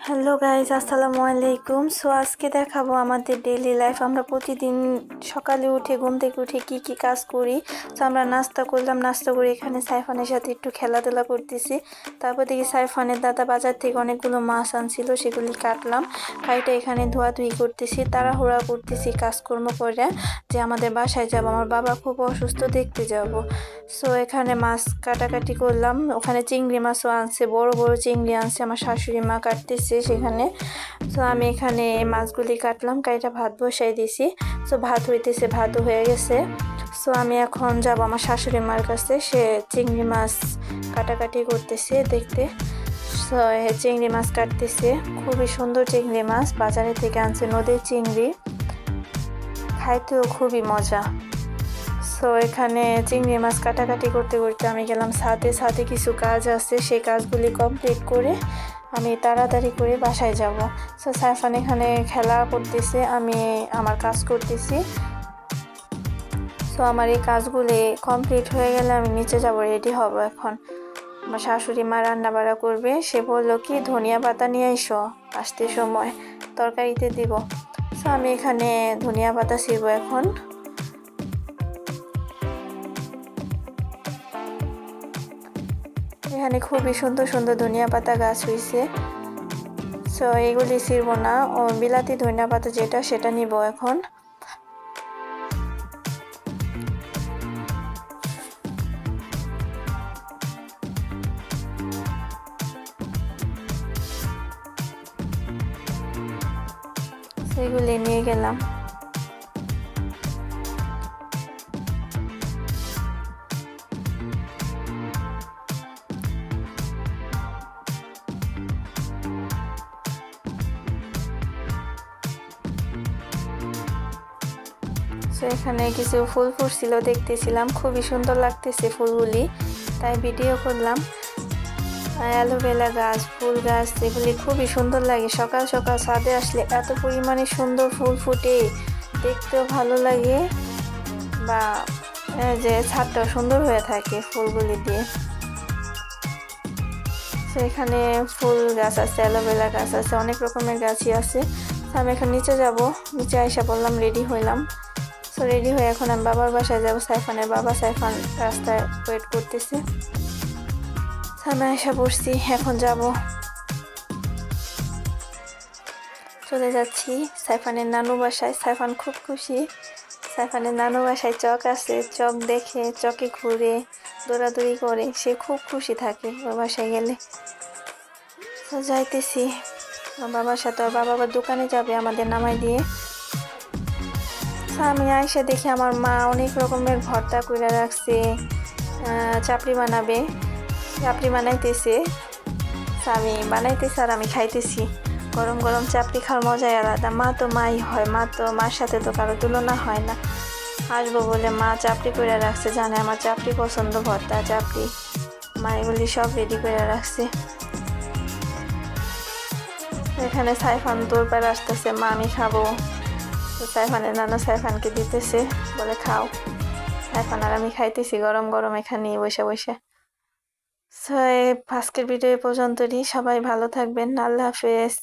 Hello guys, আসসালামু আলাইকুম। So আজকে দেখাবো আমাদের ডেইলি লাইফ। আমরা প্রতিদিন সকালে উঠে ঘুম থেকে উঠে কি কি কাজ করি। তো আমরা নাস্তা করলাম, নাস্তা করে এখানে সাইফানের সাথে একটু খেলাধুলা করতেছি। তারপর দেখি সাইফানের দাদা বাজার থেকে অনেকগুলো মাছ আনছিল, সেগুলি কাটলাম। কাইটা এখানে ধোয়াধুয়ি করতেছি, তাড়াহুড়া করতেছি কাজকর্ম করে যে আমাদের বাসায় যাব, আমার বাবা খুব অসুস্থ, দেখতে যাব। সো এখানে মাছ কাটাকাটি করলাম। ওখানে চিংড়ি মাছও আনছে, বড় বড় চিংড়ি আনছে, আমার শাশুড়ি মা কাটতেছে সেখানে। সো আমি এখানে মাছগুলি কাটলাম, কাইটা ভাত বসাই দিছি। সো ভাত হইতেছে, ভাতও হয়ে গেছে। সো আমি এখন যাব আমার শাশুড়ি মার কাছে, সে চিংড়ি মাছ কাটাকাটি করতেছে দেখতে। সো চিংড়ি মাছ কাটতেছে, খুবই সুন্দর চিংড়ি মাছ, বাজারে থেকে আনছে, নদীর চিংড়ি, খাইতেও খুবই মজা। সো এখানে চিংড়ি মাছ কাটাকাটি করতে করতে আমি গেলাম ছাদে। ছাদে কিছু কাজ আছে, সেই কাজগুলি কমপ্লিট করে আমি তাড়াতাড়ি করে বাসায় যাব। সো সাইফান এখানে খেলা করতেছে, আমি আমার কাজ করতেছি। সো আমার এই কাজগুলি কমপ্লিট হয়ে গেলে আমি নিচে যাব, রেডি হব। এখন আমার শাশুড়ি মা রান্না বাড়া করবে। সে বললো কি ধনিয়া পাতা নিয়ে এসো, আসতে সময় তরকারিতে দিব। সো আমি এখানে ধনিয়া পাতা ছিঁড়বো এখন। এখানে খুবই সুন্দর সুন্দর ধনিয়া পাতা গাছ হয়েছে। সো এগুলি ছিঁড়বো না, ও বিলাতি ধনিয়া পাতা যেটা সেটা নিব এখন। সেগুলি নিয়ে গেলাম। সো এখানে কিছু ফুল ফুটছিল, দেখতেছিলাম, খুবই সুন্দর লাগতেছে ফুলগুলি, তাই ভিডিও করলাম। অ্যালোভেরা গাছ, ফুল গাছ, এগুলি খুবই সুন্দর লাগে। সকাল সকাল ছাদে আসলে এত পরিমাণে সুন্দর ফুল ফুটে, দেখতেও ভালো লাগে, বা যে ছাদটাও সুন্দর হয়ে থাকে ফুলগুলি দিয়ে। তো এখানে ফুল গাছ আছে, অ্যালোভেরা গাছ আছে, অনেক রকমের গাছই আছে। আমি এখন নিচে যাব, নিচে আইসা বললাম রেডি হইলাম। সো রেডি হয়ে এখন আমি বাবার বাসায় যাব। সাইফানের বাবা, সাইফান রাস্তায় ওয়েট করতেছে। আমি আইসা পড়ছি, এখন যাব, চলে যাচ্ছি সাইফানের নানু বাসায়। সাইফান খুব খুশি, সাইফানের নানু বাসায় চক আছে, চক দেখে চকে ঘুরে দৌড়াদৌড়ি করে, সে খুব খুশি থাকে ওর বাসায় গেলে। তো যাইতেছি বাবার সাথে, ওর বাবা আবার দোকানে যাবে আমাদের নামাই দিয়ে। আমি আইসা দেখি আমার মা অনেক রকমের ভর্তা করে রাখছে, চাপড়ি বানাবে, চাপড়ি বানাইতেছে। আমি বানাইতেছি আর আমি খাইতেছি। গরম গরম চাপড়ি খাওয়ার মজাই আলাদা। মা তো মাই হয়, মার সাথে তো কারো তুলনা হয় না। আসবো বলে মা চাপড়ি করে রাখছে, জানে আমার চাপড়ি পছন্দ, ভর্তা, চাপড়ি, মা এগুলি সব রেডি করে রাখছে। এখানে সাইফান দৌড় আসতেছে, মা আমি খাবো। তো সাইফানের নানা সাইফানকে দিতেছে, বলে খাও। সাইফান আর আমি খাইতেছি গরম গরম এখানে বসে বসে। সো আজকের ভিডিও পর্যন্তই, সবাই ভালো থাকবেন, আল্লাহ হাফেজ।